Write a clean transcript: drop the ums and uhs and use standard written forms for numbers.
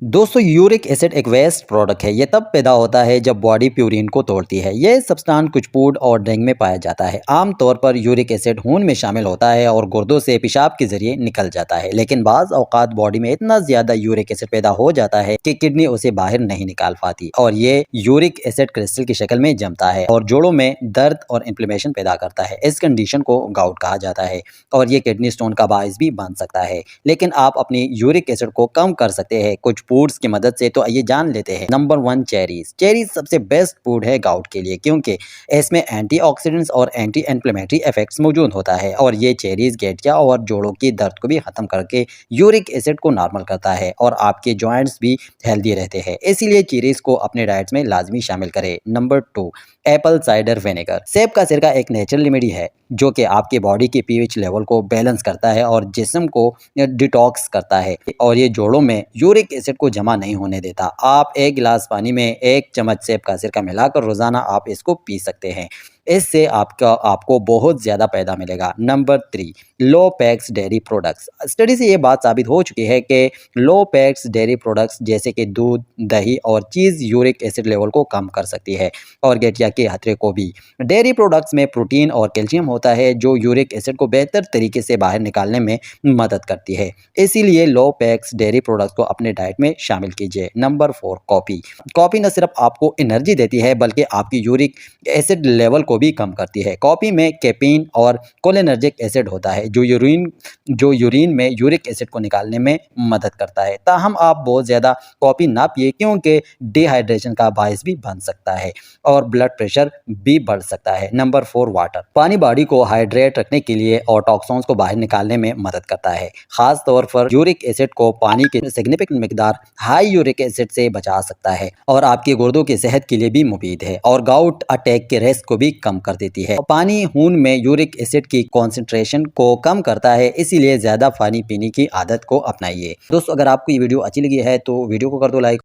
दोस्तों uric acid एक waste product है। ये तब पैदा होता है जब बॉडी प्यूरिन को तोड़ती है। ये सब्सटेंस कुछ फूड और ड्रिंक में पाया जाता है। आमतौर पर यूरिक एसिड खून में शामिल होता है और गुर्दों से पेशाब के जरिए निकल जाता है, लेकिन बाज़ औक़ात बॉडी में इतना ज़्यादा यूरिक एसिड पैदा हो जाता है कि किडनी उसे बाहर नहीं निकाल पाती और ये यूरिक एसिड क्रिस्टल की शक्ल में जमता है और जोड़ों में दर्द और इन्फ्लेमेशन पैदा करता है। इस कंडीशन को गाउट कहा जाता है और ये किडनी स्टोन का बायस भी बन सकता है। लेकिन आप अपनी यूरिक एसिड को कम कर सकते हैं कुछ फूड्स की मदद से। तो आइए जान लेते हैं। Number 1, cherries. चेरीज सबसे बेस्ट फूड है गाउट के लिए क्योंकि इसमें एंटीऑक्सीडेंट्स और एंटी इन्फ्लेमेटरी इफेक्ट्स मौजूद होता है और ये चेरीज गठिया और जोड़ों की दर्द को भी खत्म करके यूरिक एसिड को नॉर्मल करता है और आपके जॉइंट्स भी हेल्दी रहते हैं। इसीलिए चेरीज को अपने डाइट में लाजमी शामिल करें। Number 2, Apple cider vinegar. सेब का सिरका एक नेचुरल रेमेडी है जो कि आपके बॉडी के पीएच लेवल को बैलेंस करता है और जिस्म को डिटॉक्स करता है और ये जोड़ों में यूरिक एसिड को जमा नहीं होने देता। आप एक गिलास पानी में 1 चम्मच सेब का सिरका मिलाकर रोजाना आप इसको पी सकते हैं। इससे आपको बहुत ज़्यादा फायदा मिलेगा। नंबर 3, लो पैक्स डेयरी प्रोडक्ट्स। स्टडी से ये बात साबित हो चुकी है कि लो पैक्स डेयरी प्रोडक्ट्स जैसे कि दूध, दही और चीज़ यूरिक एसिड लेवल को कम कर सकती है और गठिया के खतरे को भी। डेयरी प्रोडक्ट्स में प्रोटीन और कैल्शियम होता है जो यूरिक एसिड को बेहतर तरीके से बाहर निकालने में मदद करती है। इसीलिए लो पैक्स डेयरी प्रोडक्ट्स को अपने डाइट में शामिल कीजिए। Number 4, coffee. कॉफ़ी न सिर्फ आपको एनर्जी देती है बल्कि आपकी यूरिक एसिड लेवल को भी कम करती है। कॉफ़ी में कैफीन और कोलिनर्जिक एसिड होता है जो यूरिन में यूरिक एसिड को निकालने में मदद करता है। ताहम आप बहुत ज़्यादा कॉफ़ी ना पिए क्योंकि डिहाइड्रेशन का बायस भी बन सकता है और ब्लड प्रेशर भी बढ़ सकता है। Number 4, water. पानी बॉडी को हाइड्रेट रखने के लिए और टॉक्सिन्स को बाहर निकालने में मदद करता है। खास तौर पर यूरिक एसिड को पानी की सिग्निफिकेंट मिकदार हाई यूरिक एसिड से बचा सकता है और आपके गुर्दों की सेहत के लिए भी मुफीद है और गाउट अटैक के रिस्क को भी कम कर देती है। पानी खून में यूरिक एसिड की कॉन्सेंट्रेशन को कम करता है, इसीलिए ज्यादा पानी पीने की आदत को अपनाइए। दोस्तों अगर आपको ये वीडियो अच्छी लगी है तो वीडियो को कर दो लाइक।